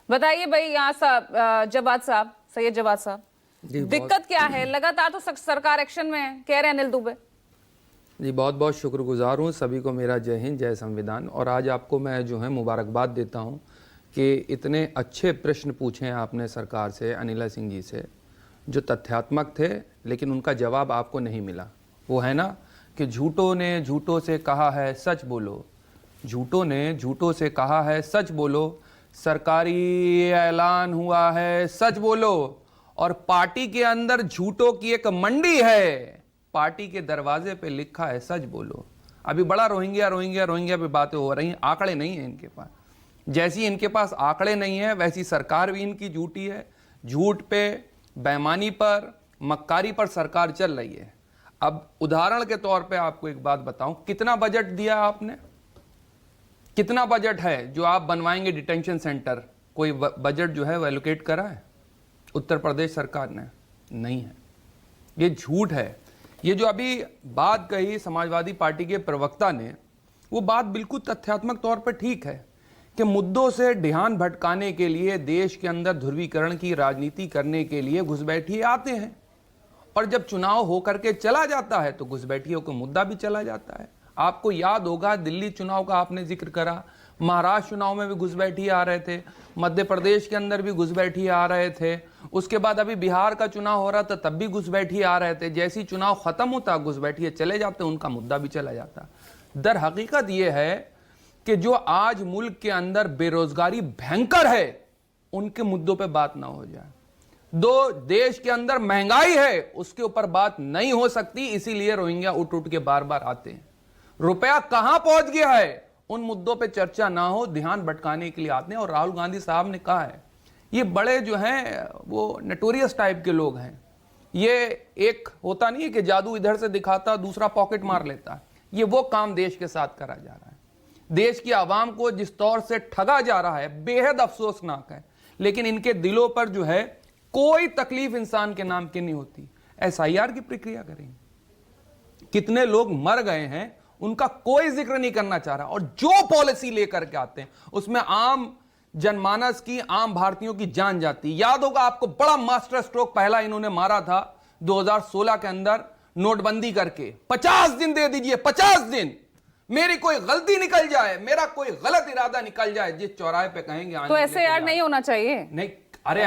बताइए भाई, यहाँ जवाद साहब, सैयद जवाद साहब, दिक्कत क्या है? लगातार तो सरकार एक्शन में है, कह रहे हैं अनिल दुबे जी। बहुत बहुत शुक्रगुजार हूँ सभी को, मेरा जय हिंद जय संविधान। और आज आपको मैं जो है मुबारकबाद देता हूँ कि इतने अच्छे प्रश्न पूछे हैं आपने सरकार से, अनिला सिंह जी से, जो तथ्यात्मक थे, लेकिन उनका जवाब आपको नहीं मिला। वो है ना कि झूठों ने झूठों से कहा है सच बोलो, झूठों ने झूठों से कहा है सच बोलो, सरकारी ऐलान हुआ है सच बोलो, और पार्टी के अंदर झूठों की एक मंडी है, पार्टी के दरवाजे पे लिखा है सच बोलो। अभी बड़ा रोहिंग्या रोहिंग्या रोहिंग्या पे बातें हो रही हैं, आंकड़े नहीं है इनके पास। जैसी इनके पास आंकड़े नहीं है वैसी सरकार भी इनकी झूठी है। झूठ पे, बेईमानी पर, मक्कारी पर सरकार चल रही है। अब उदाहरण के तौर पे आपको एक बात बताऊं, कितना बजट दिया आपने? कितना बजट है जो आप बनवाएंगे डिटेंशन सेंटर? कोई बजट जो है वो एलोकेट करा है उत्तर प्रदेश सरकार ने? नहीं है। ये झूठ है। ये जो अभी बात कही समाजवादी पार्टी के प्रवक्ता ने, वो बात बिल्कुल तथ्यात्मक तौर पर ठीक है कि मुद्दों से ध्यान भटकाने के लिए, देश के अंदर ध्रुवीकरण की राजनीति करने के लिए घुसपैठिए आते हैं, और जब चुनाव होकर के चला जाता है तो घुसपैठियों का मुद्दा भी चला जाता है। आपको याद होगा दिल्ली चुनाव का आपने जिक्र करा, महाराष्ट्र चुनाव में भी घुसपैठिए आ रहे थे, मध्य प्रदेश के अंदर भी घुसपैठिए आ रहे थे, उसके बाद अभी बिहार का चुनाव हो रहा था तब भी घुसपैठिए आ रहे थे। जैसी चुनाव खत्म होता घुसपैठिए चले जाते, उनका मुद्दा भी चला जाता। दर हकीकत यह है कि जो आज मुल्क के अंदर बेरोजगारी भयंकर है, उनके मुद्दों पे बात ना हो जाए। दो देश के अंदर महंगाई है, उसके ऊपर बात नहीं हो सकती, इसीलिए रोहिंग्या उठ उठ के बार बार आते हैं। रुपया कहां पहुंच गया है, उन मुद्दों पे चर्चा ना हो, ध्यान भटकाने के लिए आते हैं। और राहुल गांधी साहब ने कहा है, ये बड़े जो हैं वो नोटोरियस टाइप के लोग हैं। ये एक होता नहीं है कि जादू इधर से दिखाता दूसरा पॉकेट मार लेता, ये वो काम देश के साथ करा जा रहा है। देश की आवाम को जिस तौर से ठगा जा रहा है, बेहद अफसोसनाक है। लेकिन इनके दिलों पर जो है कोई तकलीफ इंसान के नाम की नहीं होती। एसआईआर की प्रक्रिया करेंगे, कितने लोग मर गए हैं उनका कोई जिक्र नहीं करना चाह रहा, और जो पॉलिसी लेकर के आते हैं उसमें आम जनमानस की, आम भारतीयों की जान जाती। याद होगा आपको, बड़ा मास्टर स्ट्रोक पहला इन्होंने मारा था 2016 के अंदर, नोटबंदी करके 50 दिन दे दीजिए, 50 दिन, मेरी कोई गलती निकल जाए, मेरा कोई गलत इरादा निकल जाए, जिस चौराहे पे कहेंगे तो एसआईआर नहीं होना चाहिए। नहीं, अरे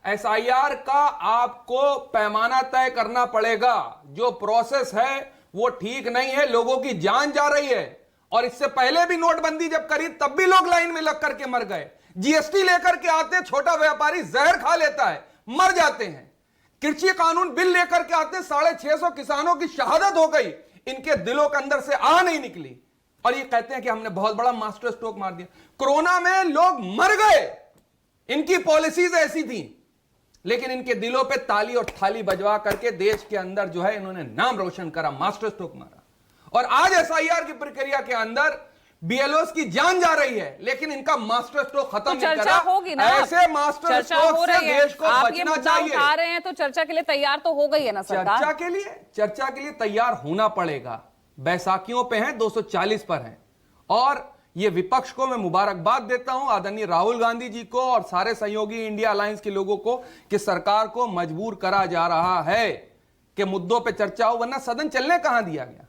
एसआईआर का आपको पैमाना तय करना पड़ेगा। जो प्रोसेस है वो ठीक नहीं है, लोगों की जान जा रही है। और इससे पहले भी नोटबंदी जब करी तब भी लोग लाइन में लग करके मर गए। जीएसटी लेकर के आते, छोटा व्यापारी जहर खा लेता है, मर जाते हैं। कृषि कानून बिल लेकर के आते, 650 किसानों की शहादत हो गई, इनके दिलों के अंदर से आ नहीं निकली, और ये कहते हैं कि हमने बहुत बड़ा मास्टर स्ट्रोक मार दिया। कोरोना में लोग मर गए, इनकी पॉलिसीज ऐसी थी, लेकिन इनके दिलों पे ताली और थाली बजवा करके देश के अंदर जो है इन्होंने नाम रोशन करा, मास्टर स्ट्रोक मारा। और आज एसआईआर की प्रक्रिया के अंदर बीएलओस की जान जा रही है, लेकिन इनका मास्टर स्ट्रोक खत्म नहीं करा। होगी ना, ऐसे मास्टर स्ट्रोक से देश को बचना चाहिए। आ रहे हैं तो चर्चा के लिए तैयार तो हो गई है ना सरकार? चर्चा के लिए तैयार होना पड़ेगा। बैसाखियों पे हैं, 240 पर हैं। और ये विपक्ष को मैं मुबारकबाद देता हूं, आदरणीय राहुल गांधी जी को और सारे सहयोगी इंडिया अलायंस के लोगों को, कि सरकार को मजबूर करा जा रहा है कि मुद्दों पे चर्चा हो, वरना सदन चलने कहां दिया गया?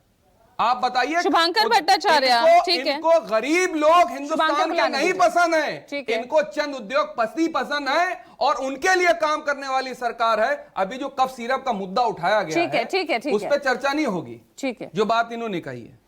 आप बताइए। शुभांकर भट्टाचार्य, ठीक है, इनको गरीब लोग हिंदुस्तान के नहीं पसंद है, इनको चंद उद्योगपति पसंद है, और उनके लिए काम करने वाली सरकार है। अभी जो कफ सिरप का मुद्दा उठाया गया है, ठीक है, उस पर चर्चा नहीं होगी, ठीक है, जो बात इन्होंने कही है।